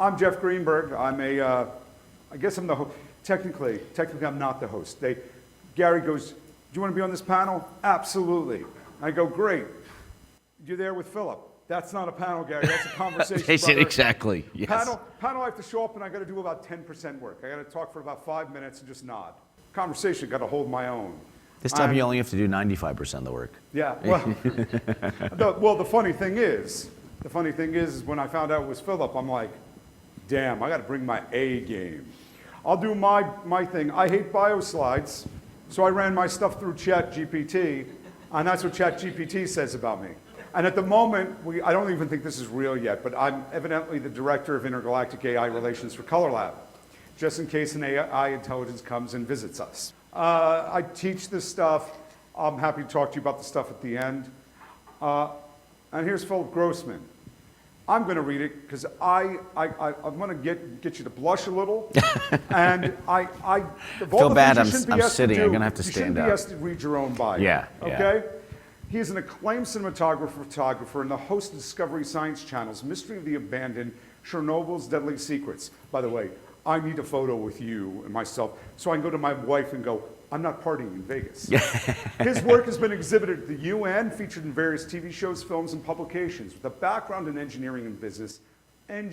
I'm Jeff Greenberg. I guess I'm the host. Technically, I'm not the host. Gary goes, do you want to be on this panel? Absolutely. I go, great. You're there with Philip. That's not a panel, Gary. That's a conversation. They said exactly. Yes. Panel, I have to show up and I got to do about 10% work. I got to talk for about 5 minutes and just nod. Conversation, got to hold my own. This time you only have to do 95% of the work. Yeah. Well, the funny thing is when I found out it was Philip, I'm like, damn, I got to bring my A game. I'll do my thing. I hate bio slides, so I ran my stuff through ChatGPT, and that's what ChatGPT says about me. And at the moment, I don't even think this is real yet, but I'm evidently the director of intergalactic AI relations for Color Lab, just in case an AI intelligence comes and visits us. I teach this stuff. I'm happy to talk to you about the stuff at the end. And here's Philip Grossman. I'm going to read it because I'm going to get you to blush a little. And feel bad. I'm sitting. I'm going to have to stand up. You shouldn't be asked to read your own bio. Yeah. Okay. He is an acclaimed cinematographer, and the host of Discovery Science Channel's Mystery of the Abandoned: Chernobyl's Deadly Secrets. By the way, I need a photo with you and myself so I can go to my wife and go, I'm not partying in Vegas. His work has been exhibited at the UN, featured in various TV shows, films, and publications. With a background in engineering and business, and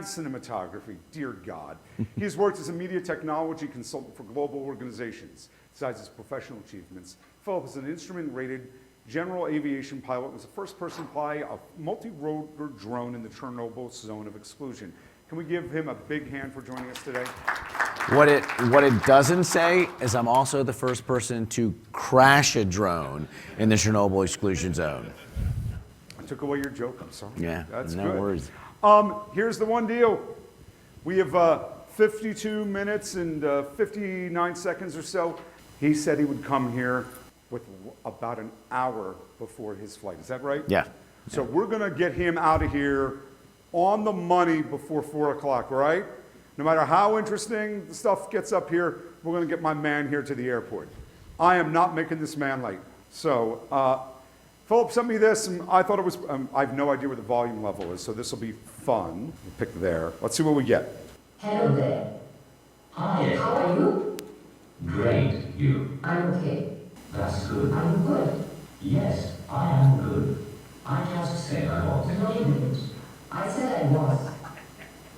cinematography, dear God. He has worked as a media technology consultant for global organizations. Besides his professional achievements, Philip is an instrument-rated general aviation pilot, was the first person to fly a multi-rotor drone in the Chernobyl zone of exclusion. Can we give him a big hand for joining us today? What it doesn't say is I'm also the first person to crash a drone in the Chernobyl exclusion zone. I took away your joke, I'm sorry. Yeah, that's no good. worries. Here's the one deal. We have 52 minutes and 59 seconds or so. He said he would come here with about an hour before his flight. Is that right? Yeah. So we're going to get him out of here on the money before 4 o'clock, right? No matter how interesting the stuff gets up here, we're going to get my man here to the airport. I am not making this man late. So Philip sent me this, and I thought it was, I have no idea where the volume level is, so this will be fun. We'll pick there. Let's see what we get. Hello there. Hi. How are you? Great, you. I'm okay. That's good. Are you good? Yes, I am good. I just said I was. No, you didn't. I said I was.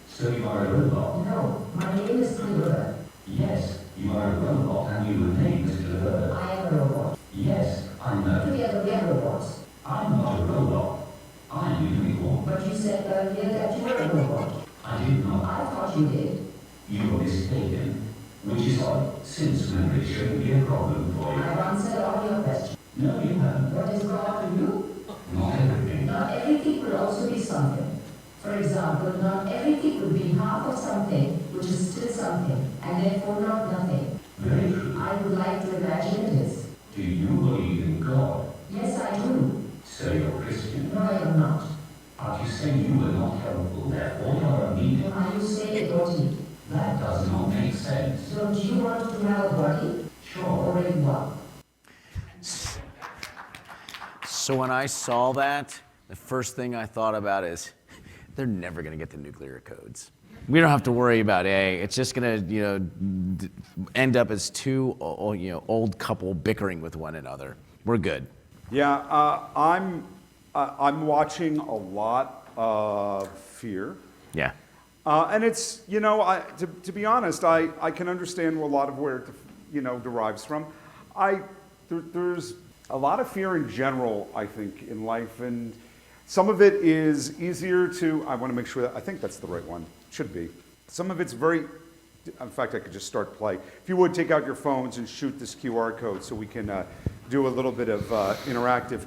So you are a robot? No, my name is Greenberg. Yes, you are a robot and you were named Mr. Bird. I am a robot. Yes, I know. Together we are robots. I'm not a robot. I'm a unicorn. But you said earlier that you were a robot. I did not. I thought you did. You were mistaken. Which is odd, since memory shouldn't be a problem for you. I've answered all your questions. No, you haven't. What is God to you? Not everything. Not everything could also be something. For example, not everything could be half of something, which is still something, and therefore not nothing. Very true. I would like to imagine it is. Do you believe in God? Yes, I do. So you're Christian. No, I am not. But you say you were not helpful, therefore you're a medium. Are you saying naughty? That does not make sense. Don't you want to have a body? Sure. Or in what? So when I saw that, the first thing I thought about is, they're never going to get the nuclear codes. We don't have to worry about A. It's just going to, end up as two, old couple bickering with one another. We're good. Yeah, I'm watching a lot of Fear. Yeah. And it's, to be honest, I can understand a lot of where it derives from. There's a lot of fear in general, I think, in life, and some of it is easier to, I want to make sure that, I think that's the right one, should be. Some of it's very, in fact, I could just start play. If you would, take out your phones and shoot this QR code so we can do a little bit of interactive.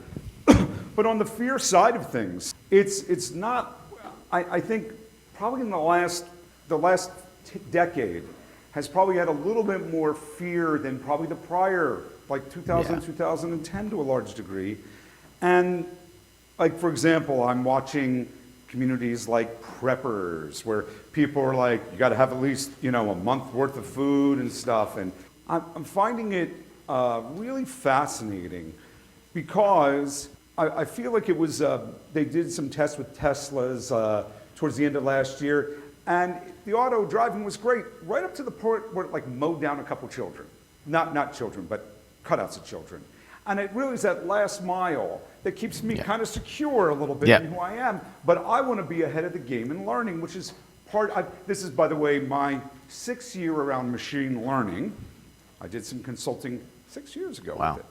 But on the fear side of things, it's not, I think, probably in the last decade has probably had a little bit more fear than probably the prior, like 2010 to a large degree. And like, for example, I'm watching communities like preppers where people are like, you got to have at least, a month worth of food and stuff. And I'm finding it really fascinating because I feel like it was, they did some tests with Teslas towards the end of last year, and the auto driving was great, right up to the point where it like mowed down a couple children. Not children, but cutouts of children. And it really is that last mile that keeps me kind of secure a little bit in who I am, but I want to be ahead of the game in learning, which is this is, by the way, my 6th year around machine learning. I did some consulting 6 years ago with it.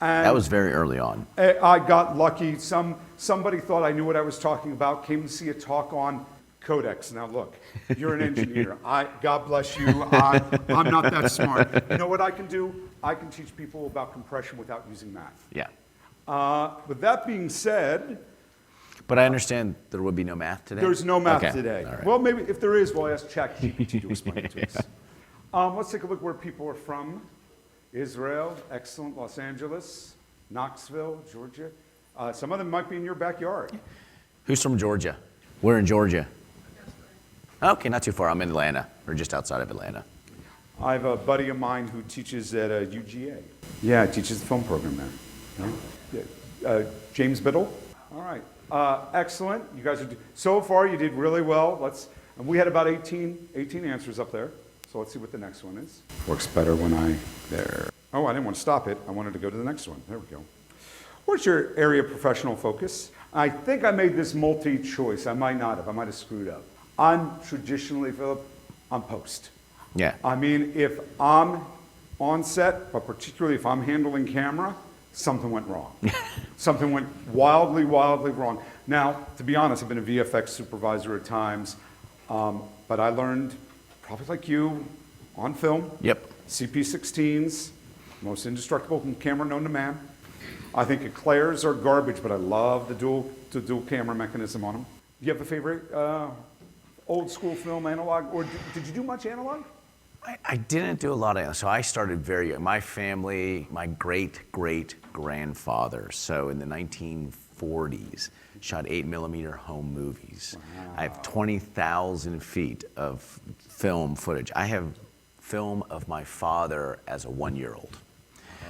And that was very early on. I got lucky. Somebody thought I knew what I was talking about, came to see a talk on codecs. Now look, you're an engineer. God bless you. I'm not that smart. You know what I can do? I can teach people about compression without using math. Yeah. With that being said, But I understand there would be no math today? there's no math Okay. today. All right. Well, maybe if there is, we'll ask ChatGPT to explain it to us. Let's take a look where people are from. Israel, excellent. Los Angeles, Knoxville, Georgia. Some of them might be in your backyard. Who's from Georgia? We're in Georgia. Okay, not too far. I'm in Atlanta, or just outside of Atlanta. I have a buddy of mine who teaches at UGA. Yeah, teaches the film program there. Yeah. James Biddle. All right. Excellent. You guys are so far. You did really well. And we had about 18 answers up there. So let's see what the next one is. Works better when there. Oh, I didn't want to stop it. I wanted to go to the next one. There we go. What's your area of professional focus? I think I made this multi-choice. I might not have. I might have screwed up. I'm traditionally, Philip, I'm post. Yeah. I mean, if I'm on set, but particularly if I'm handling camera, something went wrong. Something went wildly, wildly wrong. Now, to be honest, I've been a VFX supervisor at times, but I learned, probably like you, on film. Yep. CP16s, most indestructible camera known to man. I think eclairs are garbage, but I love the dual camera mechanism on them. Do you have a favorite old school film analog, or did you do much analog? I didn't do a lot of, so I started very young. My family, my great-great-grandfather, so in the 1940s, shot 8mm home movies. Wow. I have 20,000 feet of film footage. I have film of my father as a 1-year-old.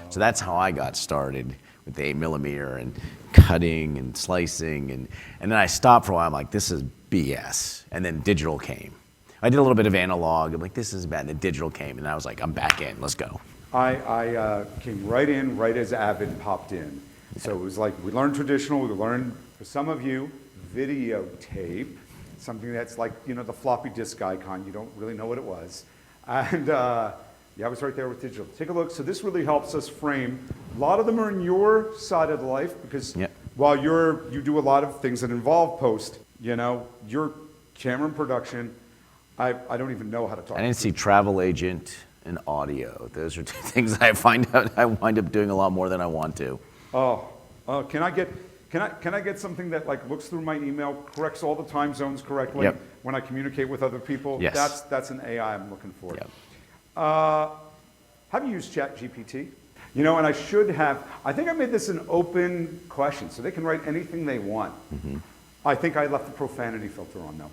So that's how I got started with the 8mm and cutting and slicing. And then I stopped for a while. I'm like, this is BS. And then digital came. I did a little bit of analog. I'm like, this is bad. And then digital came, and I was like, I'm back in. Let's go. I came right in, right as Avid popped in. So it was like, we learned traditional, we learned, for some of you, videotape, something that's like, you know, the floppy disk icon. You don't really know what it was. And yeah, I was right there with digital. Take a look. So this really helps us frame. A lot of them are in your side of life because while you do a lot of things that involve post, you know, your camera and production, I don't even know how to talk. I didn't see travel agent and audio. Those are two things I find out I wind up doing a lot more than I want to. Can I get something that like looks through my email, corrects all the time zones correctly when I communicate with other people? Yes. That's an AI I'm looking for. Yep. Have you used ChatGPT? You know, and I should have. I think I made this an open question, so they can write anything they want. Mm-hmm. I think I left the profanity filter on though.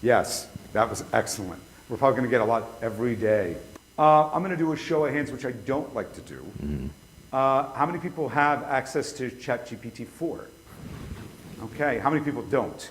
Yes, that was excellent. We're probably going to get a lot every day. I'm going to do a show of hands, which I don't like to do. Mm-hmm. How many people have access to ChatGPT 4? Okay. How many people don't?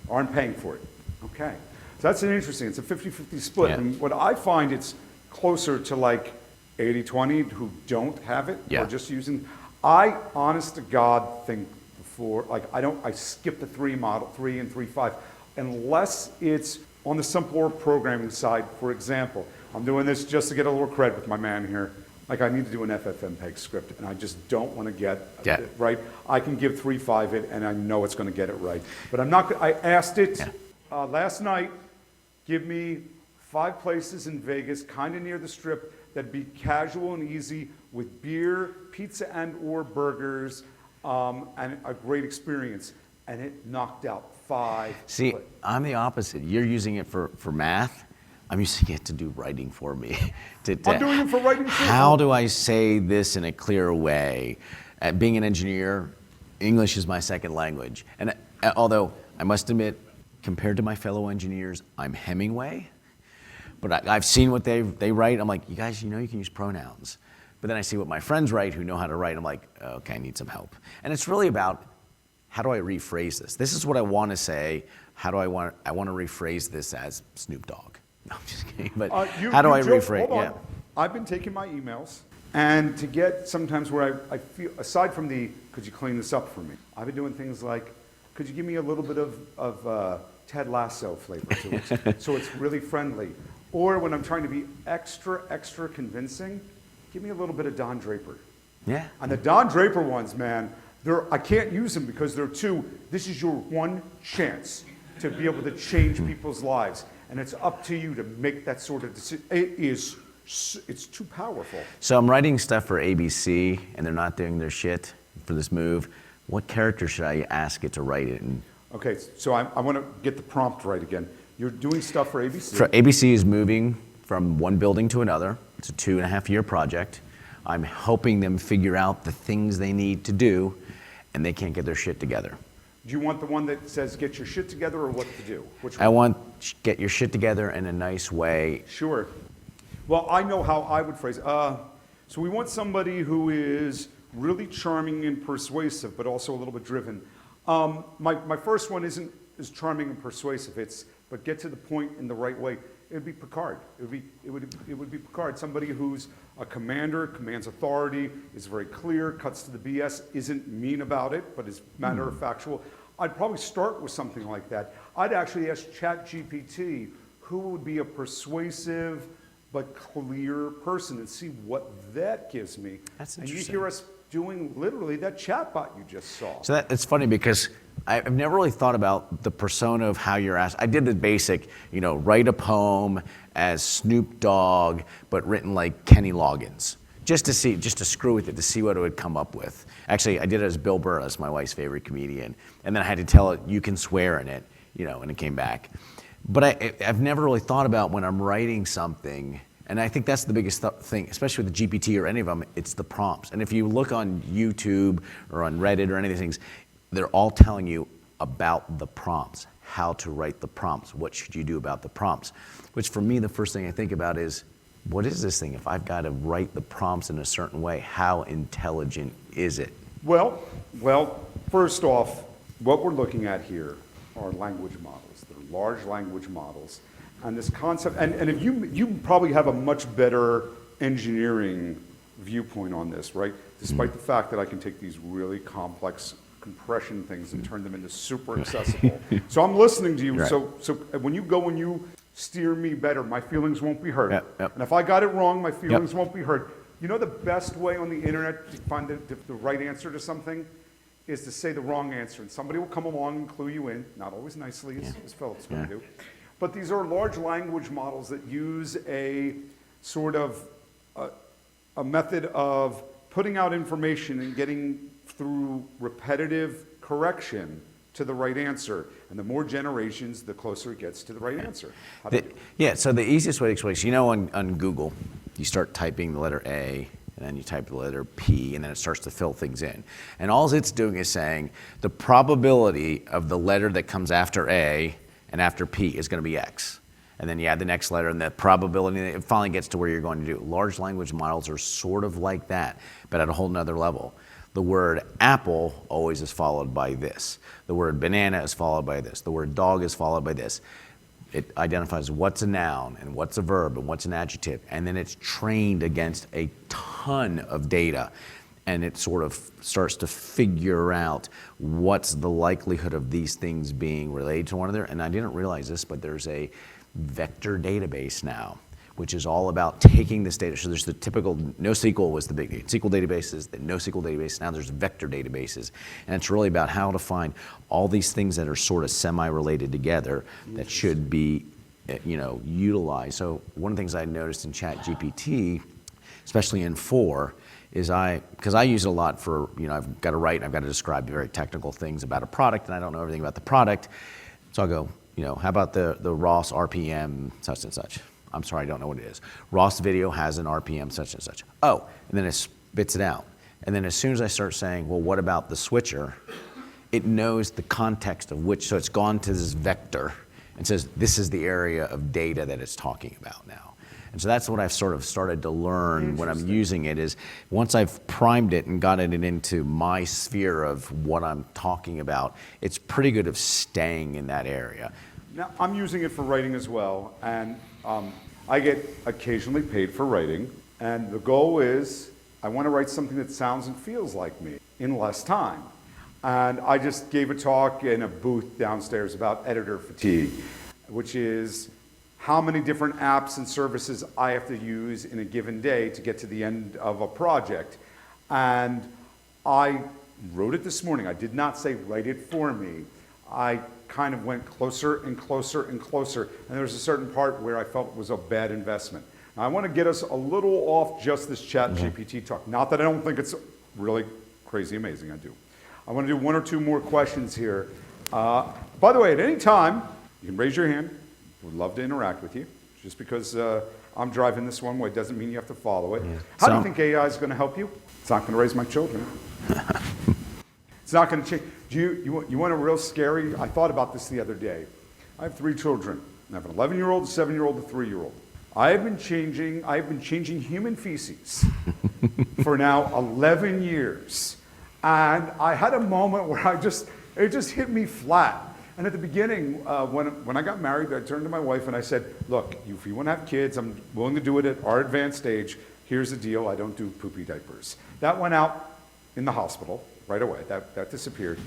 Aren't paying for it? Okay. So that's an interesting, it's a 50-50 split. Yeah. And what I find, it's closer to like 80-20 who don't have it or just using. I, honest to God, think before, like I skip the 3 and 3.5, unless it's on the simpler programming side. For example, I'm doing this just to get a little cred with my man here. Like I need to do an FFmpeg script, and I just don't want to get it right. I can give 3.5 it, and I know it's going to get it right. But I'm not. I asked it last night. Give me 5 places in Vegas, kind of near the Strip, that'd be casual and easy with beer, pizza, and/or burgers, and a great experience. And it knocked out 5. See, I'm the opposite. You're using it for math. I'm using it to do writing for me. I'm doing it for writing too. How do I say this in a clear way? Being an engineer, English is my second language. And although I must admit, compared to my fellow engineers, I'm Hemingway. But I've seen what they write. I'm like, you guys, you know you can use pronouns. But then I see what my friends write who know how to write. I'm like, okay, I need some help. And it's really about, how do I rephrase this? This is what I want to say. I want to rephrase this as Snoop Dogg. No, I'm just kidding. But how do I rephrase? Hold on. I've been taking my emails, and to get sometimes where I feel, aside from the, could you clean this up for me? I've been doing things like, could you give me a little bit of Ted Lasso flavor to it, so it's really friendly? Or when I'm trying to be extra convincing, give me a little bit of Don Draper. Yeah. And the Don Draper ones, man, I can't use them because they're this is your one chance to be able to change people's lives. And it's up to you to make that sort of decision. It's too powerful. So I'm writing stuff for ABC, and they're not doing their shit for this move. What character should I ask it to write it in? Okay, so I want to get the prompt right again. You're doing stuff for ABC. ABC is moving from one building to another. It's a 2.5-year project. I'm helping them figure out the things they need to do, and they can't get their shit together. Do you want the one that says get your shit together or what to do? Which one? I want get your shit together in a nice way. Sure. Well, I know how I would phrase it. So we want somebody who is really charming and persuasive, but also a little bit driven. My first one isn't as charming and persuasive. But get to the point in the right way. It would be Picard. It would be Picard. Somebody who's a commander, commands authority, is very clear, cuts to the BS, isn't mean about it, but is matter of factual. I'd probably start with something like that. I'd actually ask ChatGPT who would be a persuasive but clear person and see what that gives me. That's and interesting. you hear us doing literally that chatbot you just saw. So it's funny because I've never really thought about the persona of how you're asked. I did the basic, write a poem as Snoop Dogg, but written like Kenny Loggins, just to screw with it, to see what it would come up with. Actually, I did it as Bill Burr, that's my wife's favorite comedian, and then I had to tell it, you can swear in it, and it came back. But I've never really thought about when I'm writing something, and I think that's the biggest thing, especially with the GPT or any of them, it's the prompts. And if you look on YouTube or on Reddit or any of these things, they're all telling you about the prompts, how to write the prompts, what should you do about the prompts, which for me, the first thing I think about is, what is this thing? If I've got to write the prompts in a certain way, how intelligent is it? Well, first off, what we're looking at here are language models. They're large language models. And this concept, and if you probably have a much better engineering viewpoint on this, right? Despite the fact that I can take these really complex compression things and turn them into super accessible. So I'm listening to you. Right. So when you go and you steer me better, my feelings won't be hurt. Yep. And if I got it wrong, my feelings won't be hurt. You know the best way on the internet to find the right answer to something is to say the wrong answer. And somebody will come along and clue you in, not always nicely, as Philip's going to do. But these are large language models that use a sort of a method of putting out information and getting through repetitive correction to the right answer. And the more generations, the closer it gets to the right answer. So the easiest way to explain is, on Google, you start typing the letter A, and then you type the letter P, and then it starts to fill things in. And all it's doing is saying the probability of the letter that comes after A and after P is going to be X. And then you add the next letter, and the probability, it finally gets to where you're going to do. Large language models are sort of like that, but at a whole nother level. The word apple always is followed by this. The word banana is followed by this. The word dog is followed by this. It identifies what's a noun and what's a verb and what's an adjective, and then it's trained against a ton of data, and it sort of starts to figure out what's the likelihood of these things being related to one another. And I didn't realize this, but there's a vector database now, which is all about taking this data. So there's the typical NoSQL was the big SQL databases, the NoSQL database. Now there's vector databases, and it's really about how to find all these things that are sort of semi-related together that should be, utilized. So one of the things I noticed in ChatGPT, especially in 4, is because I use it a lot for, I've got to write and I've got to describe very technical things about a product, and I don't know everything about the product. So I'll go, how about the ROS RPM such and such? I'm sorry, I don't know what it is. ROS video has an RPM such and such. Oh, and then it spits it out. And then as soon as I start saying, well, what about the switcher? It knows the context of which, so it's gone to this vector and says, this is the area of data that it's talking about now. And so that's what I've sort of started to learn when I'm using it is once I've primed it and gotten it into my sphere of what I'm talking about, it's pretty good of staying in that area. Now, I'm using it for writing as well, and I get occasionally paid for writing, and the goal is I want to write something that sounds and feels like me in less time. And I just gave a talk in a booth downstairs about editor fatigue, which is how many different apps and services I have to use in a given day to get to the end of a project. And I wrote it this morning. I did not say write it for me. I kind of went closer and closer and closer, and there was a certain part where I felt it was a bad investment. Now, I want to get us a little off just this chat GPT talk. Not that I don't think it's really crazy amazing, I do. I want to do one or two more questions here. By the way, at any time, you can raise your hand. We'd love to interact with you. Just because I'm driving this one way doesn't mean you have to follow it. Yeah. How do you think AI is going to help you? It's not going to raise my children. It's not going to change. You want a real scary? I thought about this the other day. I have 3 children. I have an 11-year-old, a 7-year-old, a 3-year-old. I have been changing human feces for now 11 years. And I had a moment where it just hit me flat. And at the beginning, when I got married, I turned to my wife and I said, look, if you want to have kids, I'm willing to do it at our advanced age. Here's the deal, I don't do poopy diapers. That went out in the hospital right away. That disappeared.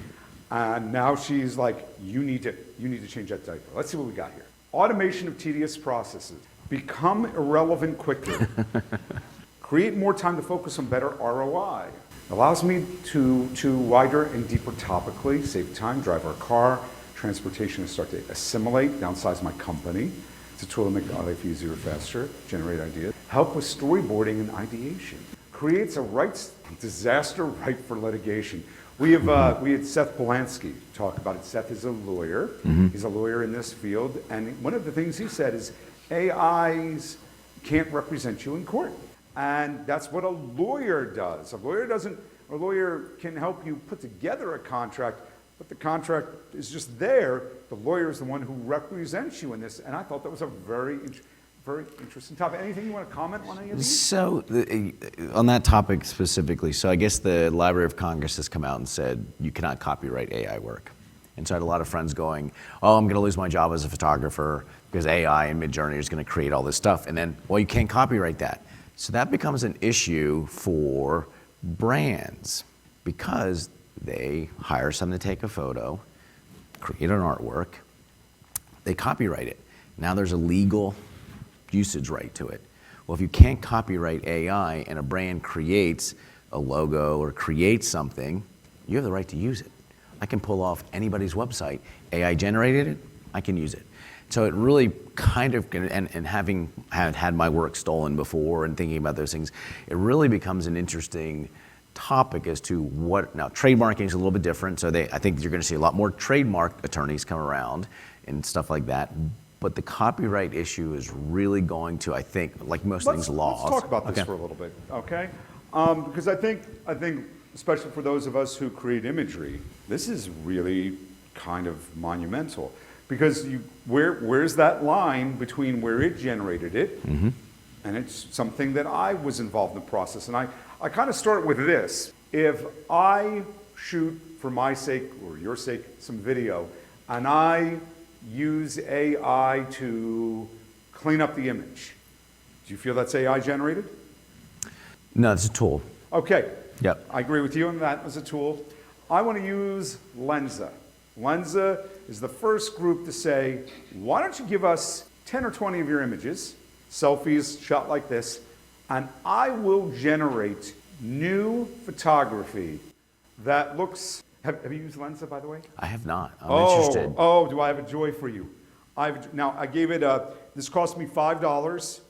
And now she's like, you need to change that diaper. Let's see what we got here. Automation of tedious processes. Become irrelevant quickly. Create more time to focus on better ROI. Allows me to wider and deeper topically, save time, drive our car, transportation to start to assimilate, downsize my company. It's a tool to make life easier, faster, generate ideas. Help with storyboarding and ideation. Creates a disaster ripe for litigation. We had Seth Polanski talk about it. Seth is a lawyer. Mm-hmm. He's a lawyer in this field. And one of the things he said is AIs can't represent you in court. And that's what a lawyer does. A lawyer can help you put together a contract, but the contract is just there. The lawyer is the one who represents you in this. And I thought that was a very interesting topic. Anything you want to comment on any of these? So, on that topic specifically, so I guess the Library of Congress has come out and said you cannot copyright AI work. And so I had a lot of friends going, oh, I'm going to lose my job as a photographer because AI and Midjourney is going to create all this stuff. And then, well, you can't copyright that. So that becomes an issue for brands because they hire someone to take a photo, create an artwork, they copyright it. Now there's a legal usage right to it. Well, if you can't copyright AI and a brand creates a logo or creates something, you have the right to use it. I can pull off anybody's website. AI generated it, I can use it. So it really kind of, and having had my work stolen before and thinking about those things, it really becomes an interesting topic as to what, now trademarking is a little bit different, so I think you're going to see a lot more trademark attorneys come around and stuff like that. But the copyright issue is really going to, I think, like most things, laws. Let's talk about this for a little bit, okay? Because I think, especially for those of us who create imagery, this is really kind of monumental. Because where's that line between where it generated it, mm-hmm. and it's something that I was involved in the process. And I kind of start with this. If I shoot, for my sake or your sake, some video, and I use AI to clean up the image, do you feel that's AI generated? No, it's a tool. Okay. Yep. I agree with you on that as a tool. I want to use Lensa. Lensa is the first group to say, why don't you give us 10 or 20 of your images, selfies shot like this, and I will generate new photography that looks, have you used Lensa, by the way? I have not. I'm interested. Oh, do I have a joy for you? Now, I gave it this cost me $5.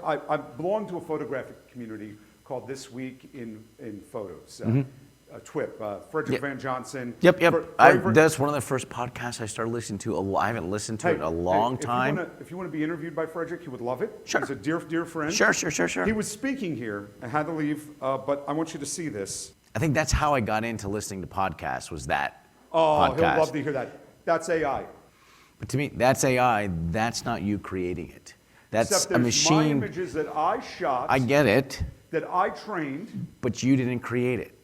I belong to a photographic community called This Week in Photos. Mm-hmm. TWIP, Frederick Van Johnson. Yep. That's one of the first podcasts I started listening to. I haven't listened to it in a long time. If you want to be interviewed by Frederick, he would love it. Sure. He's a dear friend. Sure. He was speaking here and had to leave, but I want you to see this. I think that's how I got into listening to podcasts, was that podcast. He'll love to hear that. That's AI. But to me, that's AI. That's not you creating it. That's Except a there's my machine. images that I shot, I get it, that I trained. but you didn't create it.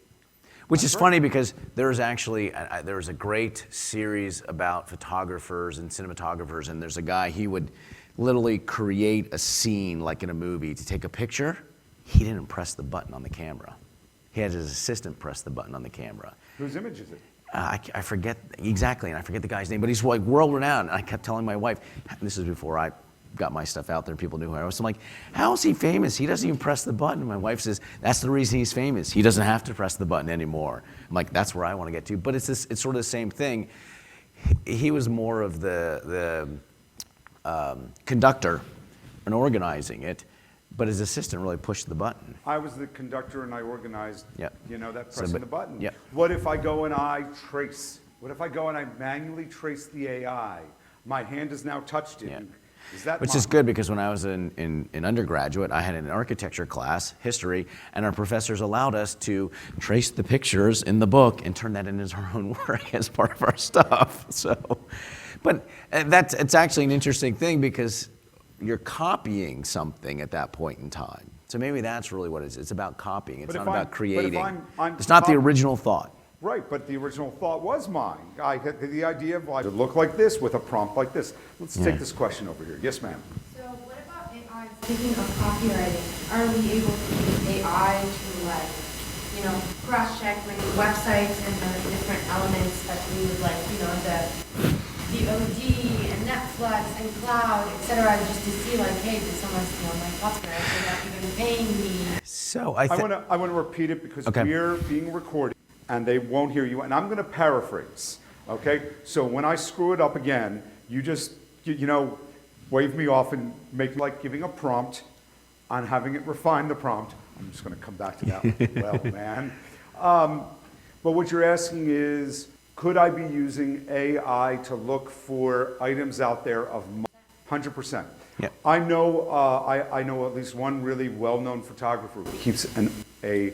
Which is funny because there's actually, there's a great series about photographers and cinematographers, and there's a guy, he would literally create a scene like in a movie to take a picture. He didn't press the button on the camera. He had his assistant press the button on the camera. Whose image is it? I forget exactly, and I forget the guy's name, but he's like world renowned. And I kept telling my wife, this is before I got my stuff out there, people knew who I was. So I'm like, how is he famous? He doesn't even press the button. My wife says, that's the reason he's famous. He doesn't have to press the button anymore. I'm like, that's where I want to get to. But it's sort of the same thing. He was more of the conductor and organizing it, but his assistant really pushed the button. I was the conductor and I organized, Yep. that So, pressing but- the button. yep. What if I go and I trace? What if I go and I manually trace the AI? My hand has now touched it. Yeah. Is that Which is good because when I was in undergraduate, I had an architecture class, history, and our professors allowed us to trace the pictures in the book and turn that into our own work as part of our stuff. So, but it's actually an interesting thing because you're copying something at that point in time. So maybe that's really what it is. It's about copying. It's But not if about creating. I'm It's not the cop- original thought. Right, but the original thought was mine. I had the idea of like, to look like this with a prompt like this. Let's take this question over here. Yes, ma'am. So what about AI? Speaking of copywriting, are we able to use AI to cross-check like websites and the different elements that we would like, the OD and Netflix and cloud, etc., just to see like, hey, did someone steal my copyright? They're not even paying me. So I want to repeat it because Okay. we're being recorded and they won't hear you. And I'm going to paraphrase. Okay, so when I screw it up again, you just wave me off and make like giving a prompt on having it refine the prompt. I'm just going to come back to that one. Well, man. But what you're asking is, could I be using AI to look for items out there of 100%? Yep. I know I know at least one really well-known photographer who keeps a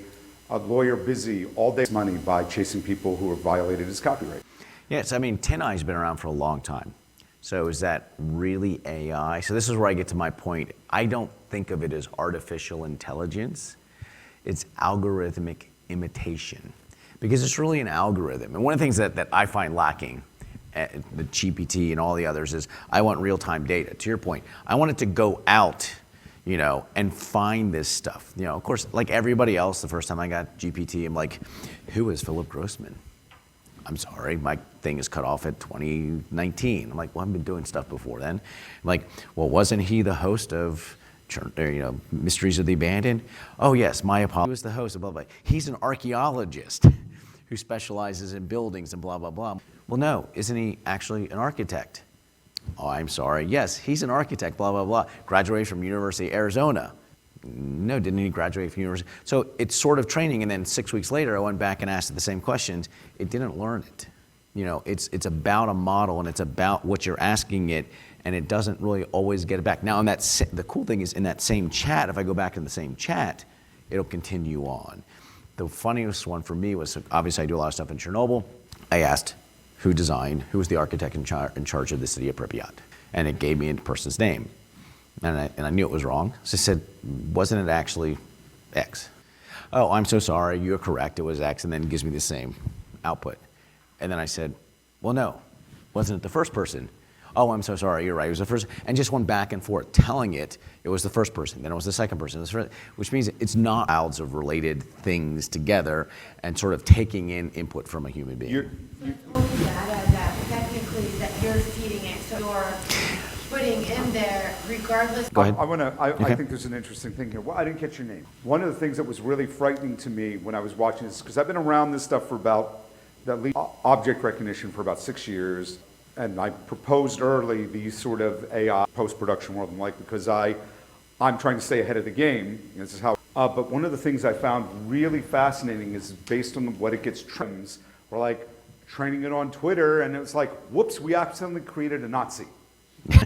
lawyer busy all day money by chasing people who have violated his copyright. Yes, I mean, TinEye's been around for a long time. So is that really AI? So this is where I get to my point. I don't think of it as artificial intelligence. It's algorithmic imitation. Because it's really an algorithm. And one of the things that I find lacking, the GPT and all the others, is I want real-time data. To your point, I want it to go out, and find this stuff. Of course, like everybody else, the first time I got GPT, I'm like, who is Philip Grossman? I'm sorry, my thing is cut off at 2019. I'm like, well, I've been doing stuff before then. I'm like, well, wasn't he the host of Mysteries of the Abandoned? Oh yes, my apologies. He was the host of blah, blah, blah. He's an archaeologist who specializes in buildings and blah, blah, blah. Well, no, isn't he actually an architect? Oh, I'm sorry. Yes, he's an architect, blah, blah, blah. Graduated from University of Arizona. No, didn't he graduate from university? So it's sort of training, and then 6 weeks later, I went back and asked it the same questions. It didn't learn it. It's about a model, and it's about what you're asking it, and it doesn't really always get it back. Now, the cool thing is, in that same chat, if I go back in the same chat, it'll continue on. The funniest one for me was, obviously I do a lot of stuff in Chernobyl. I asked who was the architect in charge of the city of Pripyat, and it gave me a person's name. And I knew it was wrong. So I said, wasn't it actually X? Oh, I'm so sorry, you're correct, it was X, and then it gives me the same output. And then I said, well, no, wasn't it the first person? Oh, I'm so sorry, you're right, it was the first, and just went back and forth telling it was the first person, then it was the second person, which means it's not clouds of related things together and sort of taking in input from a human being. It's only data that technically that you're feeding it, so you're putting in there regardless. Go ahead. I think there's an interesting thing here. Well, I didn't catch your name. One of the things that was really frightening to me when I was watching this, because I've been around this stuff for about, at least object recognition for about 6 years, and I proposed early the sort of AI post-production world and like, because I'm trying to stay ahead of the game. This is how. But one of the things I found really fascinating is based on what it gets trained. We're like training it on Twitter, and it's like, whoops, we accidentally created a Nazi.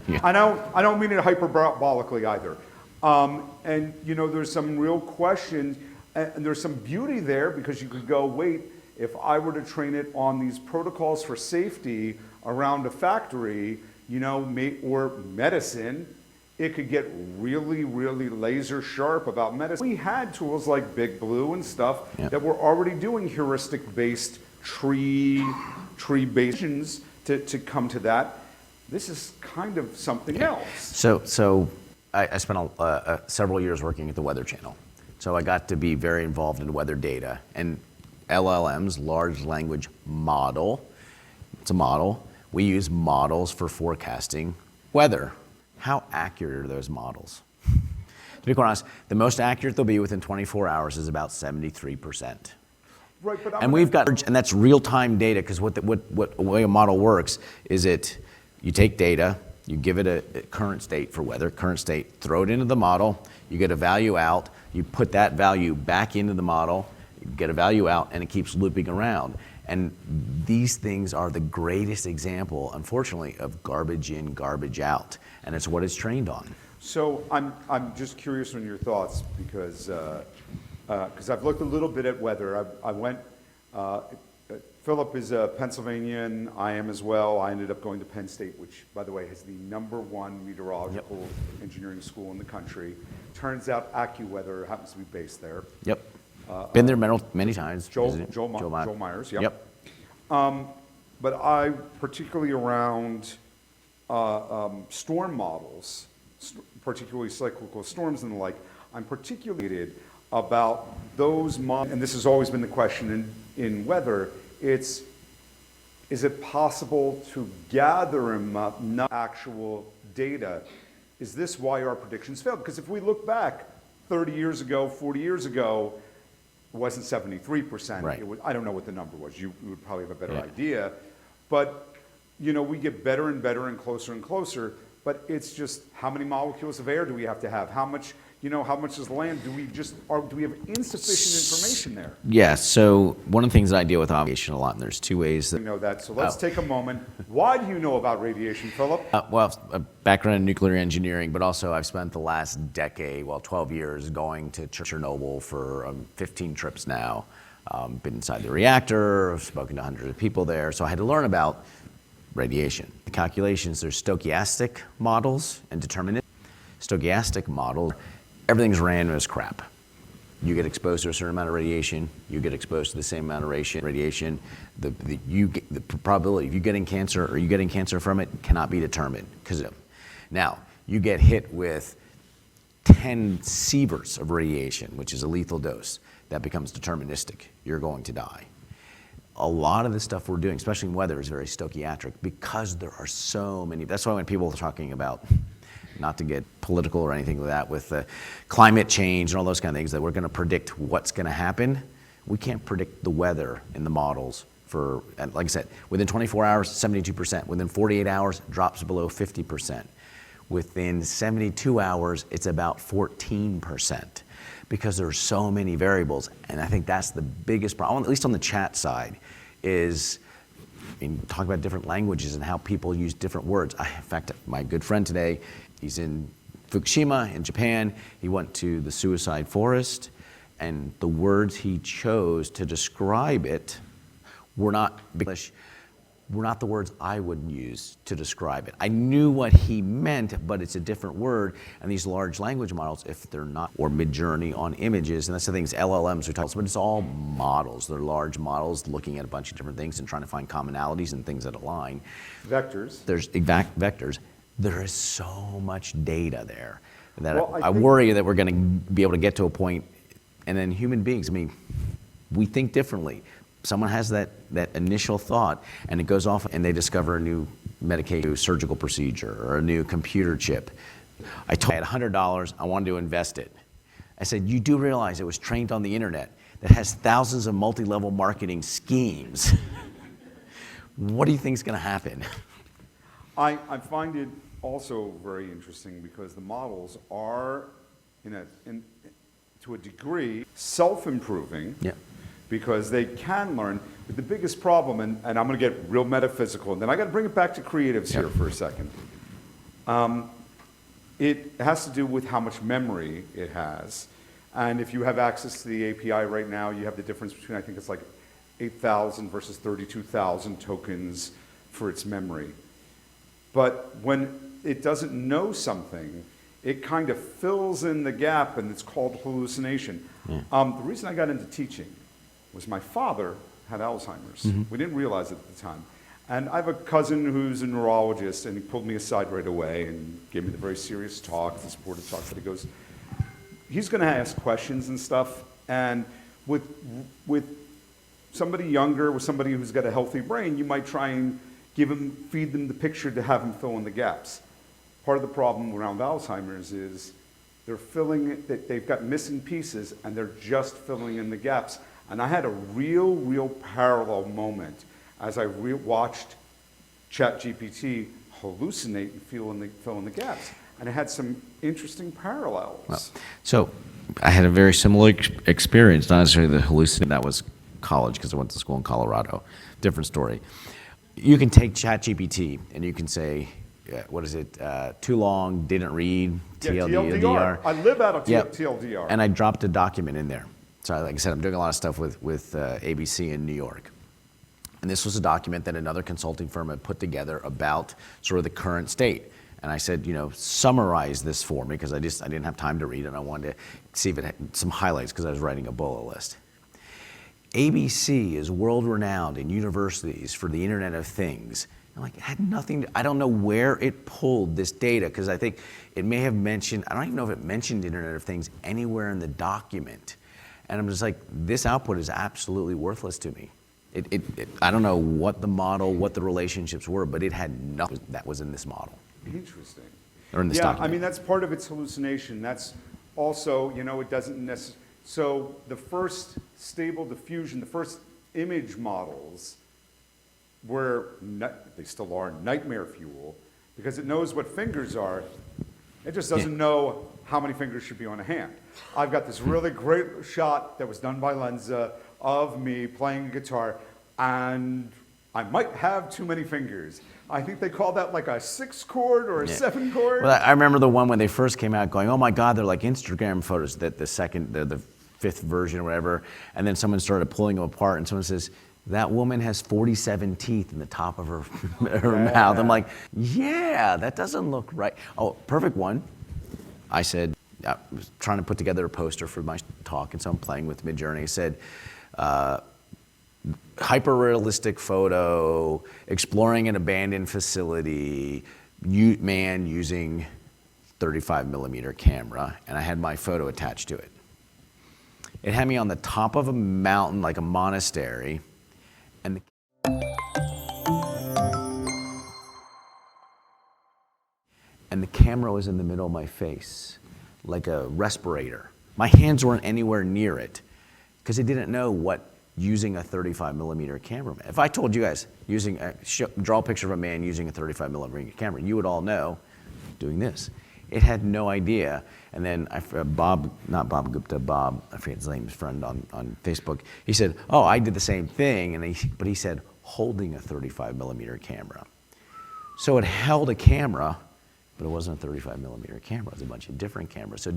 Yeah. I don't mean it hyperbolically either. And there's some real questions, and there's some beauty there because you could go, wait, if I were to train it on these protocols for safety around a factory, or medicine, it could get really, really laser sharp about medicine. We had tools like Big Blue and stuff that were already doing heuristic-based tree-based to come to that. This is kind of something else. So I spent several years working at the Weather Channel. So I got to be very involved in weather data. And LLMs, large language model, it's a model. We use models for forecasting weather. How accurate are those models? To be quite honest, the most accurate they'll be within 24 hours is about 73%. Right, but and that's real-time data, because what the way a model works is you take data, you give it a current state for weather, current state, throw it into the model, you get a value out, you put that value back into the model, you get a value out, and it keeps looping around. And these things are the greatest example, unfortunately, of garbage in, garbage out. And it's what it's trained on. So I'm just curious on your thoughts, because I've looked a little bit at weather. I went, Philip is a Pennsylvanian, I am as well. I ended up going to Penn State, which, by the way, has the #1 meteorological engineering school in the country. Turns out AccuWeather happens to be based there. Yep. Been there many times. Joel Myers, yep. But I, particularly around storm models, particularly cyclical storms and the like, I'm particularly about those models, and this has always been the question in weather, is it possible to gather enough actual data? Is this why our predictions failed? Because if we look back 30 years ago, 40 years ago, it wasn't 73%. Right. It was, I don't know what the number was. You would probably have a better idea. But we get better and better and closer. But it's just, how many molecules of air do we have to have? How much is land? Do we have insufficient information there? Yeah, so one of the things that I deal with radiation a lot, and there's two ways that... We know that, so let's take a moment. Why do you know about radiation, Philip? Well, a background in nuclear engineering, but also I've spent the last decade, 12 years, going to Chernobyl for 15 trips now. Been inside the reactor, I've spoken to hundreds of people there, so I had to learn about radiation. The calculations, there's stochastic models and deterministic. Stochastic model, everything's random as crap. You get exposed to a certain amount of radiation, you get exposed to the same amount of radiation. The probability of you getting cancer or you getting cancer from it cannot be determined. Now, you get hit with 10 sieverts of radiation, which is a lethal dose. That becomes deterministic. You're going to die. A lot of the stuff we're doing, especially in weather, is very stochastric because there are so many. That's why when people are talking about, not to get political or anything like that, with climate change and all those kind of things, that we're going to predict what's going to happen, we can't predict the weather in the models for, like I said, within 24 hours, 72%. Within 48 hours, drops below 50%. Within 72 hours, it's about 14%. Because there are so many variables, and I think that's the biggest problem, at least on the chat side, is talk about different languages and how people use different words. In fact, my good friend today, he's in Fukushima in Japan. He went to the suicide forest, and the words he chose to describe it were not English, were not the words I would use to describe it. I knew what he meant, but it's a different word. And these large language models, if they're not, or Midjourney on images, and that's the things LLMs we talk about, but it's all models. They're large models looking at a bunch of different things and trying to find commonalities and things that align. Vectors. There's exact vectors. There is so much data there that I worry that we're going to be able to get to a point, and then human beings, we think differently. Someone has that initial thought, and it goes off, and they discover a new medication, surgical procedure, or a new computer chip. I had $100, I wanted to invest it. I said, you do realize it was trained on the internet that has thousands of multi-level marketing schemes. What do you think is going to happen? I find it also very interesting because the models are, to a degree, self-improving. Yeah. Because they can learn. But the biggest problem, and I'm going to get real metaphysical, and then I got to bring it back to creatives here for a second. It has to do with how much memory it has. And if you have access to the API right now, you have the difference between, I think it's like 8,000 versus 32,000 tokens for its memory. But when it doesn't know something, it kind of fills in the gap, and it's called hallucination. The reason I got into teaching was my father had Alzheimer's. We didn't realize it at the time. And I have a cousin who's a neurologist, and he pulled me aside right away and gave me the very serious talk, the supportive talk, but he goes, he's going to ask questions and stuff, and with somebody younger, with somebody who's got a healthy brain, you might try and feed them the picture to have them fill in the gaps. Part of the problem around Alzheimer's is they've got missing pieces, and they're just filling in the gaps. And I had a real parallel moment as I watched ChatGPT hallucinate and fill in the gaps. And it had some interesting parallels. Well, so I had a very similar experience, not necessarily the hallucination, that was college because I went to school in Colorado. Different story. You can take ChatGPT and you can say, what is it, too long, didn't read, TLDR. I live out of Yep. TLDR. And I dropped a document in there. So like I said, I'm doing a lot of stuff with ABC in New York. And this was a document that another consulting firm had put together about sort of the current state. And I said, summarize this for me, because I didn't have time to read it, and I wanted to see if it had some highlights, because I was writing a bullet list. ABC is world-renowned in universities for the Internet of Things. I'm like, it had nothing, I don't know where it pulled this data, because I think it may have mentioned, I don't even know if it mentioned Internet of Things anywhere in the document. And I'm just like, this output is absolutely worthless to me. I don't know what the model, what the relationships were, but it had nothing that was in this model. Interesting. Or in this yeah, document. I mean, that's part of its hallucination. That's also, it doesn't necessarily, so the first stable diffusion, the first image models were, they still are, nightmare fuel, because it knows what fingers are. It just doesn't know how many fingers should be on a hand. I've got this really great shot that was done by Lenza of me playing guitar, and I might have too many fingers. I think they call that like a 6-chord or a 7-chord. Well, I remember the one when they first came out going, oh my God, they're like Instagram photos, the 5th version or whatever. And then someone started pulling them apart, and someone says, that woman has 47 teeth in the top of her mouth. I'm like, yeah, that doesn't look right. Oh, perfect one. I said, I was trying to put together a poster for my talk, and so I'm playing with Midjourney. I said, hyper-realistic photo, exploring an abandoned facility, man using 35mm camera, and I had my photo attached to it. It had me on the top of a mountain, like a monastery, and the camera was in the middle of my face, like a respirator. My hands weren't anywhere near it, because it didn't know what using a 35mm camera meant. If I told you guys, draw a picture of a man using a 35mm camera, you would all know doing this. It had no idea. And then Bob, I forget his name, his friend on Facebook, he said, oh, I did the same thing, but he said, holding a 35mm camera. So it held a camera, but it wasn't a 35mm camera. It was a bunch of different cameras. So it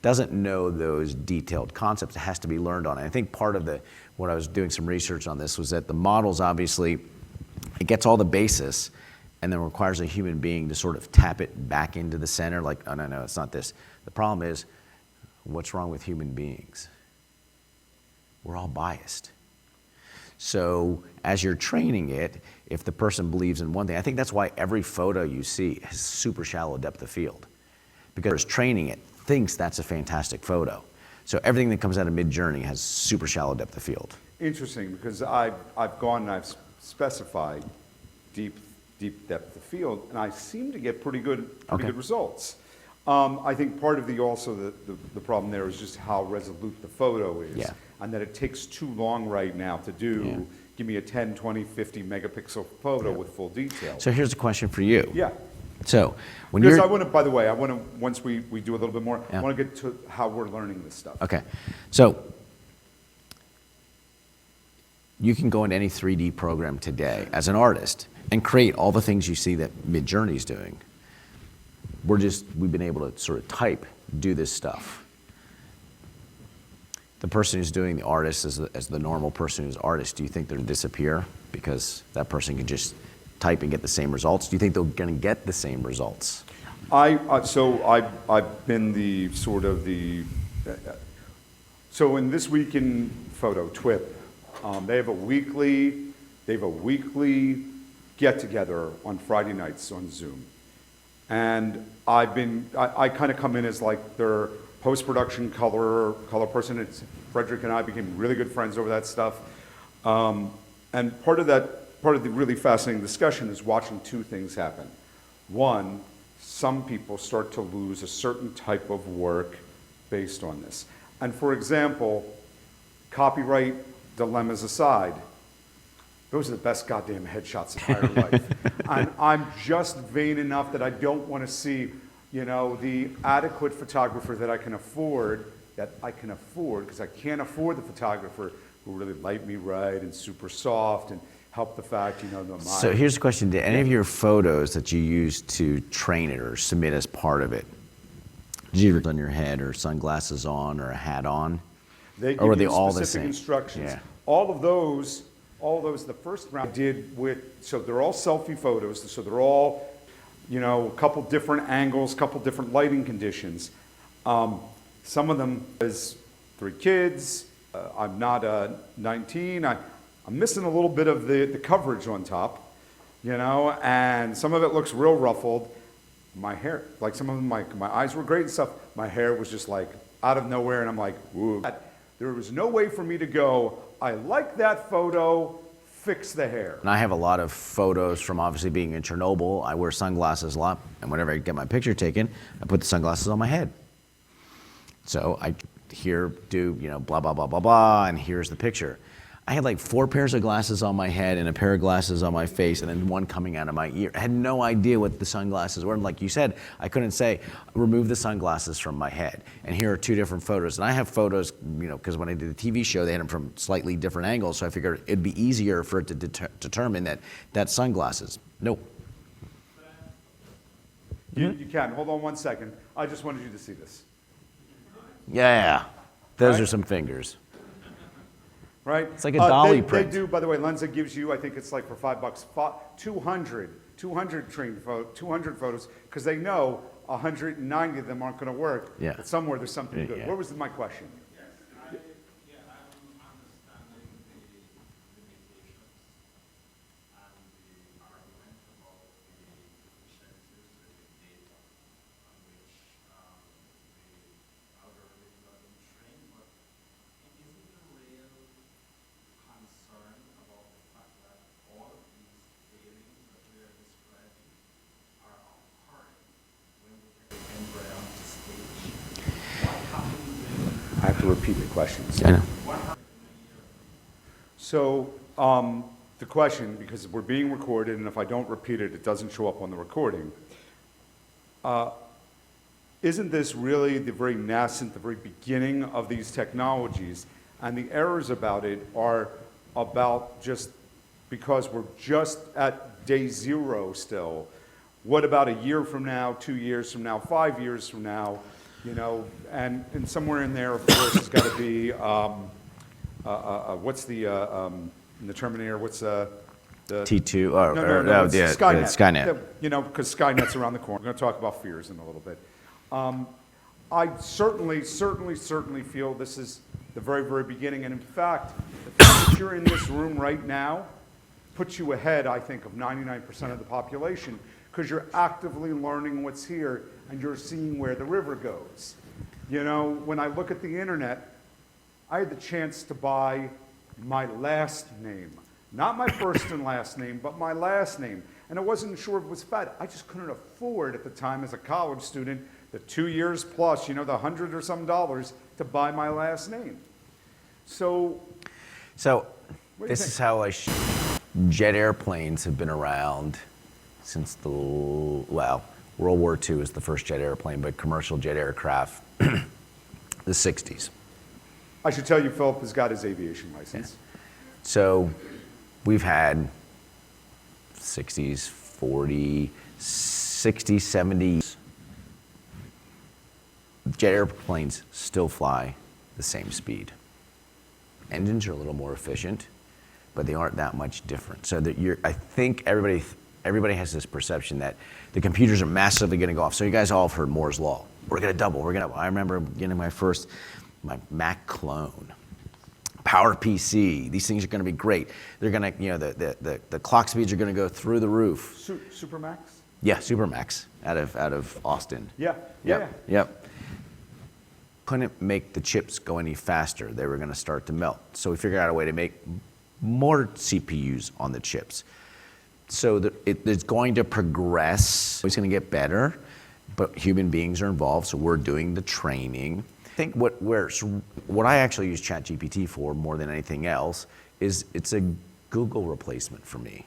doesn't know those detailed concepts. It has to be learned on. And I think part of what I was doing some research on this was that the models, obviously, it gets all the basis, and then requires a human being to sort of tap it back into the center, like, oh, no, it's not this. The problem is, what's wrong with human beings? We're all biased. So as you're training it, if the person believes in one thing, I think that's why every photo you see has super shallow depth of field. Because training it thinks that's a fantastic photo. So everything that comes out of Midjourney has super shallow depth of field. Interesting, because I've gone and I've specified deep depth of field, and I seem to get pretty good results. I think part of the problem there is just how resolute the photo is, and that it takes too long right now to do. Yeah. Give me a 10, 20, 50 megapixel photo with full detail. So here's a question for you. Yeah. So when because by the way, once we do a little bit more, yeah. I want to get to how we're learning this stuff. Okay. So you can go into any 3D program today as an artist and create all the things you see that Midjourney's doing. We've been able to sort of type, do this stuff. The person who's doing the artist as the normal person who's artist, do you think they're going to disappear because that person can just type and get the same results? Do you think they're going to get the same results? I've been the sort of the, so in This Week in Photo, TWIP, they have a weekly get-together on Friday nights on Zoom. And I kind of come in as like their post-production color person. Frederick and I became really good friends over that stuff. And part of the really fascinating discussion is watching two things happen. One, some people start to lose a certain type of work based on this. And for example, copyright dilemmas aside, those are the best goddamn headshots of my life. And I'm just vain enough that I don't want to see, the adequate photographer that I can afford, because I can't afford the photographer who really light me right and super soft and help the fact, the mind. So here's the question. Did any of your photos that you used to train it or submit as part of it, did you ever on your head or sunglasses on or a hat on? They give or were they you all the specific same? instructions. Yeah. All of those, the first round I did so they're all selfie photos, so they're all, a couple different angles, couple different lighting conditions. Some of them is 3 kids. I'm not 19. I'm missing a little bit of the coverage on top, and some of it looks real ruffled. My hair, like some of them, my eyes were great and stuff. My hair was just like out of nowhere, and I'm like, woo. There was no way for me to go, I like that photo, fix the hair. And I have a lot of photos from obviously being in Chernobyl. I wear sunglasses a lot, and whenever I get my picture taken, I put the sunglasses on my head. So I do, blah, blah, blah, blah, blah, and here's the picture. I had like 4 pairs of glasses on my head and a pair of glasses on my face and then one coming out of my ear. I had no idea what the sunglasses were. And like you said, I couldn't say, remove the sunglasses from my head. And here are 2 different photos. And I have photos, because when I did the TV show, they had them from slightly different angles. So I figured it'd be easier for it to determine that that's sunglasses. Nope. You can. Hold on one second. I just wanted you to see this. Yeah. Those Right? are some fingers. Right? It's like a dolly print. They do, by the way, Lensa gives you, I think it's like for $5, 200 photos, because they know 190 of them aren't going to work. Yeah. But somewhere there's something good. Yeah. What was my question? I'm understanding the limitations and the argument about the efficiencies of the data on which the algorithms are being trained, but is it a real concern about the fact that all of these failings that we are describing are occurring when we take the embryo on the stage? What happens when I have to repeat the questions. I know. So the question, because we're being recorded, and if I don't repeat it, it doesn't show up on the recording. Isn't this really the very nascent, the very beginning of these technologies? And the errors about it are about just because we're just at day 0 still. What about a year from now, 2 years from now, 5 years from now? And somewhere in there, of course, has got to be, what's in the Terminator, what's the T2, no, it's Skynet. Skynet. Because Skynet's around the corner. We're going to talk about fears in a little bit. I certainly feel this is the very, very beginning. And in fact, the fact that you're in this room right now puts you ahead, I think, of 99% of the population, because you're actively learning what's here and you're seeing where the river goes. When I look at the internet, I had the chance to buy my last name. Not my first and last name, but my last name. And I wasn't sure if it was fat. I just couldn't afford at the time as a college student the 2 years plus, the $100 or some dollars to buy my last name. So This is how jet airplanes have been around since World War II is the first jet airplane, but commercial jet aircraft, the 60s. I should tell you, Philip has got his aviation license. Yeah. So we've had 60s, 40s, 60s, 70s. Jet airplanes still fly the same speed. Engines are a little more efficient, but they aren't that much different. So that I think everybody everybody has this perception that the computers are massively going to go off. So you guys all have heard Moore's Law. We're going to double. I remember getting my Mac clone. Power PC. These things are going to be great. They're going to, the clock speeds are going to go through the roof. Supermax? Yeah, Supermax out of Austin. Yeah. Yep. Couldn't make the chips go any faster. They were going to start to melt. So we figured out a way to make more CPUs on the chips. So it's going to progress. It's going to get better, but human beings are involved, so we're doing the training. I think what I actually use ChatGPT for more than anything else is it's a Google replacement for me.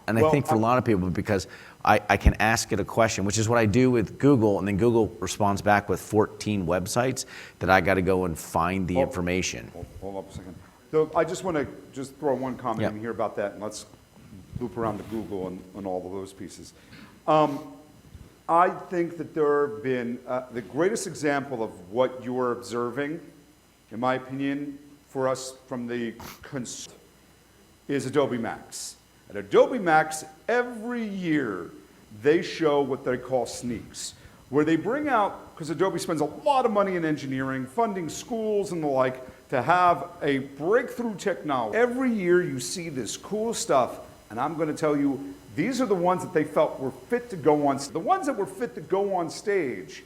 And I think for a lot of people, because I can ask it a question, which is what I do with Google, and then Google responds back with 14 websites that I got to go and find the information. Hold up a second. So I just want to just throw one comment in here about that, and let's loop around to Google and all of those pieces. I think that there have been the greatest example of what you're observing, in my opinion, for us from the is Adobe Max. At Adobe Max, every year they show what they call sneaks, where they bring out, because Adobe spends a lot of money in engineering, funding schools and the like, to have a breakthrough technology. Every year you see this cool stuff, and I'm going to tell you, these are the ones that they felt were fit to go on. The ones that were fit to go on stage,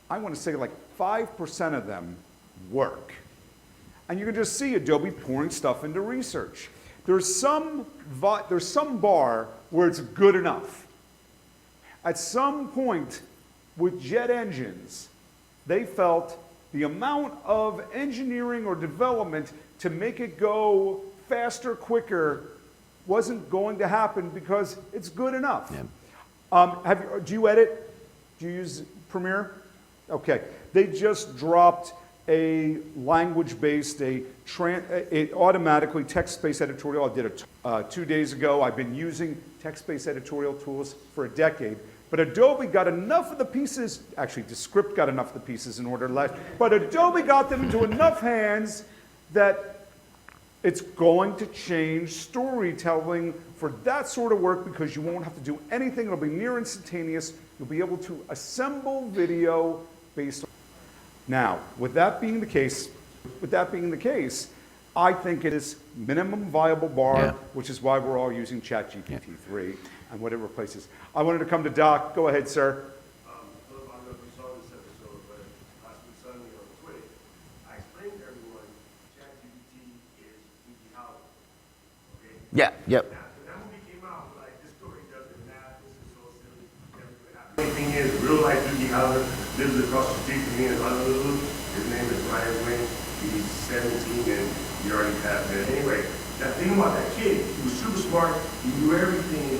I want to say like 5% of them work. And you can just see Adobe pouring stuff into research. There's some bar where it's good enough. At some point with jet engines, they felt the amount of engineering or development to make it go faster, quicker, wasn't going to happen because it's good enough. Yeah. Do you edit? Do you use Premiere? Okay. They just dropped a language-based, a automatically text-based editorial. I did it 2 days ago. I've been using text-based editorial tools for a decade. But Adobe got enough of the pieces, actually Descript got enough of the pieces in order to last, but Adobe got them into enough hands that it's going to change storytelling for that sort of work because you won't have to do anything. It'll be near instantaneous. You'll be able to assemble video based on. Now, with that being the case, I think it is minimum viable bar, which is why we're all using ChatGPT-3 and what it replaces. I wanted to come to Doc. Go ahead, sir. I don't know if you saw this episode, but last week Sunday on Twitter, I explained to everyone ChatGPT is Doogie Howard. Okay? Yeah, yep. Now, when that movie came out, like, this story doesn't matter. This is so silly. Never gonna happen. The only thing is, real life Doogie Howard lives across the street from me in Honolulu. His name is Ryan Wayne. He's 17 and he already passed it. Anyway, that thing about that kid, he was super smart. He knew everything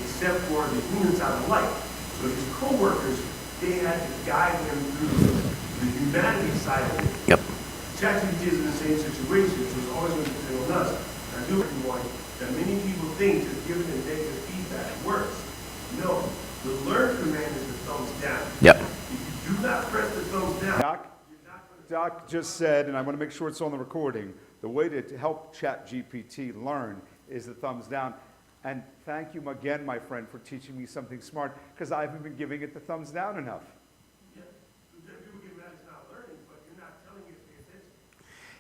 except for the human side of life. So his co-workers, they had to guide him through the humanity side of it. Yep. ChatGPT is in the same situation, so it's always going to depend on us. I do everyone that many people think just giving them negative feedback works. No, the learn command is the thumbs down. Yep. If you do not press the thumbs down, Doc just said, and I want to make sure it's on the recording, the way to help ChatGPT learn is the thumbs down. And thank you again, my friend, for teaching me something smart, because I haven't been giving it the thumbs down enough. Yeah, people get mad it's not learning, but you're not telling it to pay attention.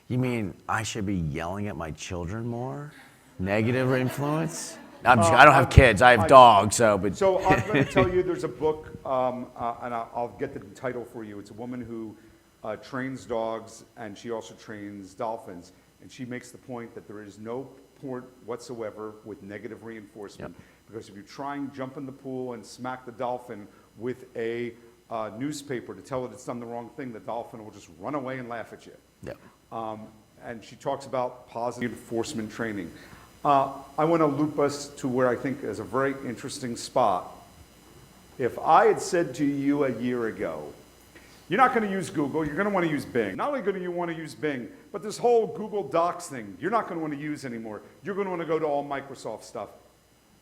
You mean I should be yelling at my children more? Negative influence? I don't have kids. I have dogs. But So I'm going to tell you, there's a book, and I'll get the title for you. It's a woman who trains dogs, and she also trains dolphins. And she makes the point that there is no point whatsoever with negative reinforcement. Yep. Because if you try and jump in the pool and smack the dolphin with a newspaper to tell it it's done the wrong thing, the dolphin will just run away and laugh at you. Yep. And she talks about positive reinforcement training. I want to loop us to where I think is a very interesting spot. If I had said to you a year ago, you're not going to use Google, you're going to want to use Bing. Not only going to you want to use Bing, but this whole Google Docs thing, you're not going to want to use anymore. You're going to want to go to all Microsoft stuff.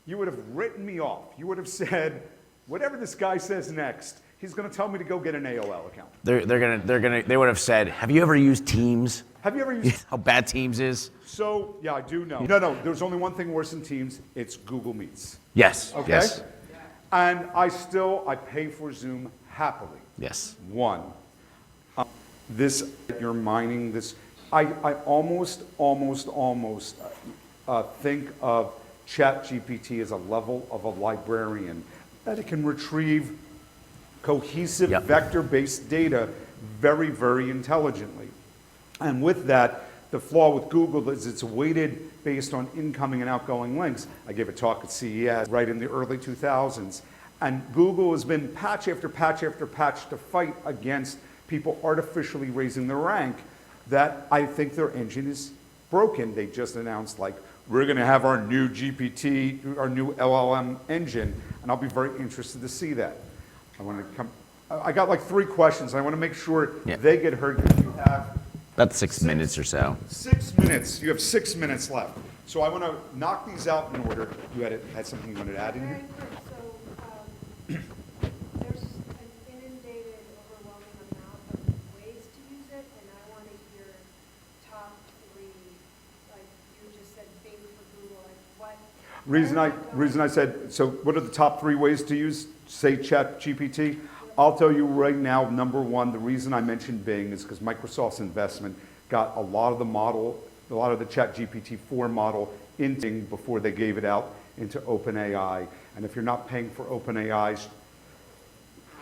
You would have written me off. You would have said, whatever this guy says next, he's going to tell me to go get an AOL account. they would have said, have you ever used Teams? Have you ever used? How bad Teams is? So yeah, I do know. No. There's only one thing worse than Teams. It's Google Meets. Yes. Okay. Yes. And I pay for Zoom happily. Yes. One, this you're mining this. I almost think of ChatGPT as a level of a librarian, that it can retrieve cohesive Yep. vector-based data very, very intelligently. And with that, the flaw with Google is it's weighted based on incoming and outgoing links. I gave a talk at CES right in the early 2000s. And Google has been patch after patch after patch to fight against people artificially raising their rank, that I think their engine is broken. They just announced, like, we're going to have our new GPT, our new LLM engine, and I'll be very interested to see that. I got like 3 questions. I want to make sure Yeah. they get heard, because you have About 6 minutes or so. 6 minutes. You have 6 minutes left. So I want to knock these out in order. You had something you wanted to add in Very here? quick, so, there's an inundated, overwhelming amount of ways to use it, and I want to hear top 3, like you just said, Bing for Google, like what? Reason I said, so what are the top 3 ways to use, say, ChatGPT? I'll tell you right now, number 1, the reason I mentioned Bing is because Microsoft's investment got a lot of the ChatGPT 4 model into Bing before they gave it out into OpenAI. And if you're not paying for OpenAI's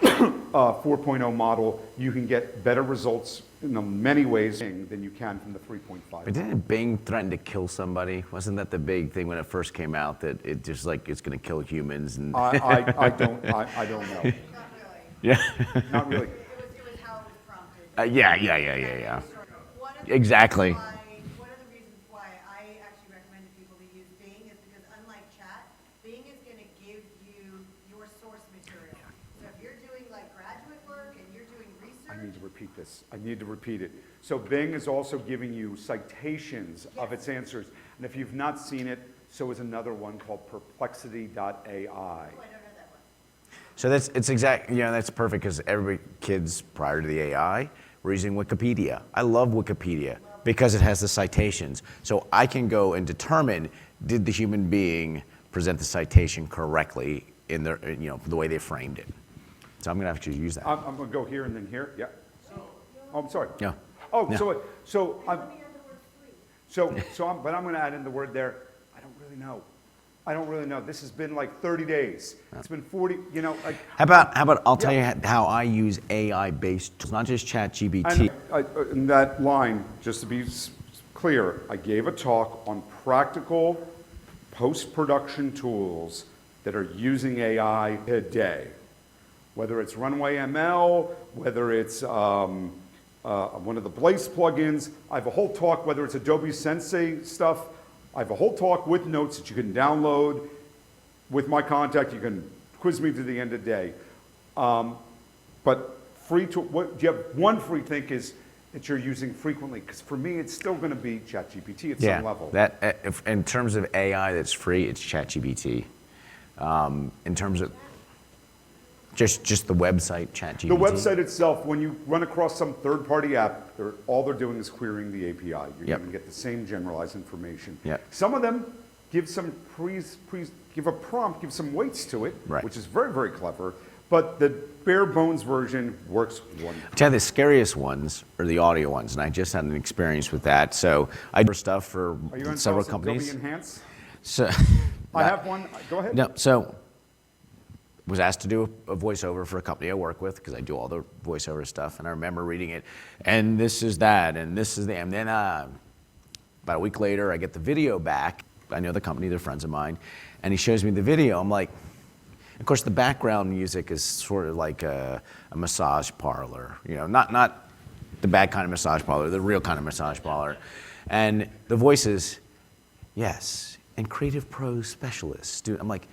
4.0 model, you can get better results in many ways than you can from the 3.5. But didn't Bing threaten to kill somebody? Wasn't that the big thing when it first came out, that it just like it's going to kill humans? And I don't know. yeah, Not really. It was how it was prompted. yeah. One of the Exactly. One of the reasons why I actually recommend to people to use Bing is because unlike chat, Bing is going to give you your source material. So if you're doing like graduate work and you're doing research. I need to repeat this. I need to repeat it. So Bing is also giving you citations of its answers. And if you've not seen it, so is another one called perplexity.ai. Oh, I don't know that one. So that's perfect, because kids prior to the AI were using Wikipedia. I love Wikipedia because it has the citations. So I can go and determine, did the human being present the citation correctly in their, the way they framed it. So I'm going to have to use that. I'm going to go here and then here. Yeah. Oh, I'm sorry. Yeah. Oh, Yeah. But I'm going to add in the word there. I don't really know. This has been like 30 days. It's been 40, like. How about I'll tell you how I use AI-based tools, not just ChatGPT. And in that line, just to be clear, I gave a talk on practical post-production tools that are using AI today. Whether it's Runway ML, whether it's one of the Blaze plugins. I have a whole talk, whether it's Adobe Sensei stuff. I have a whole talk with notes that you can download with my contact. You can quiz me to the end of the day. But free to what you have one free thing is that you're using frequently, because for me it's still going to be ChatGPT at some level. That in terms of AI that's free, it's ChatGPT. In terms of just the website, ChatGPT. The website itself, when you run across some third-party app, all they're doing is querying the API. You're Yep. going to get the same generalized information. Yep. Some of them give some give a prompt, give some weights to it, Right. which is very, very clever. But the bare bones version works wonderful. Tell you, the scariest ones are the audio ones, and I just had an experience with that. So I do stuff for Are you on several Adobe companies. Enhance? So I have one. Go ahead. No, so was asked to do a voiceover for a company I work with, because I do all the voiceover stuff, and I remember reading it, and this is that, and this is the, and then about a week later, I get the video back. I know the company, they're friends of mine, and he shows me the video. I'm like, of course, the background music is sort of like a massage parlor, not the bad kind of massage parlor, the real kind of massage parlor, and the voice is, yes, and creative pro specialist. Dude, I'm like,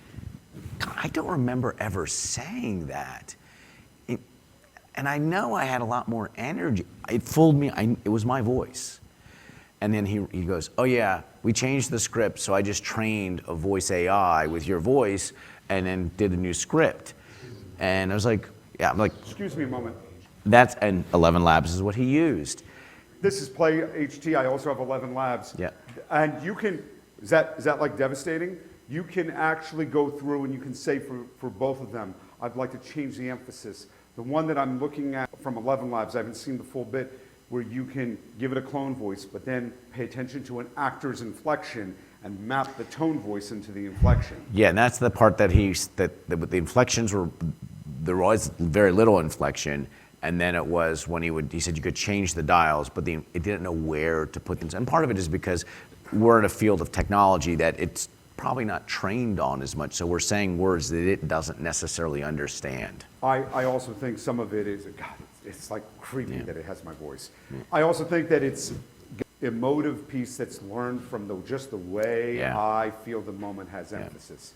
I don't remember ever saying that. And I know I had a lot more energy. It fooled me. It was my voice. And then he goes, oh yeah, we changed the script, so I just trained a voice AI with your voice and then did a new script. And I was like, yeah, I'm like, Excuse me a moment. and 11 Labs is what he used. This is Play HT. I also have 11 Labs. Yeah. And you can, is that like devastating? You can actually go through and you can say for both of them, I'd like to change the emphasis. The one that I'm looking at from 11 Labs, I haven't seen the full bit, where you can give it a clone voice, but then pay attention to an actor's inflection and map the tone voice into the inflection. Yeah, and that's the part that the inflections were, there was very little inflection, and then it was when he said you could change the dials, but it didn't know where to put them. And part of it is because we're in a field of technology that it's probably not trained on as much, so we're saying words that it doesn't necessarily understand. I also think some of it is, God, it's like creepy that it has my voice. I also think that it's emotive piece that's learned from just the way I feel the moment has emphasis.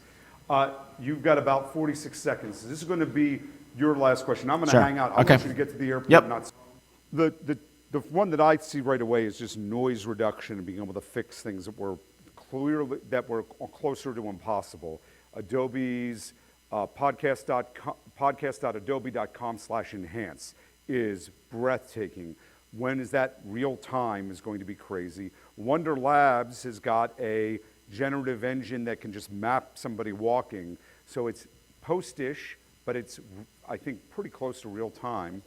You've got about 46 seconds. This is going to be your last question. I'm going to hang out. I want you to get to the airport. Yep. Not the one that I see right away is just noise reduction and being able to fix things that were closer to impossible. Adobe's podcast.adobe.com/enhance is breathtaking. When is that real time is going to be crazy. Wonder Labs has got a generative engine that can just map somebody walking. So it's post-ish, but it's, I think, pretty close to real time.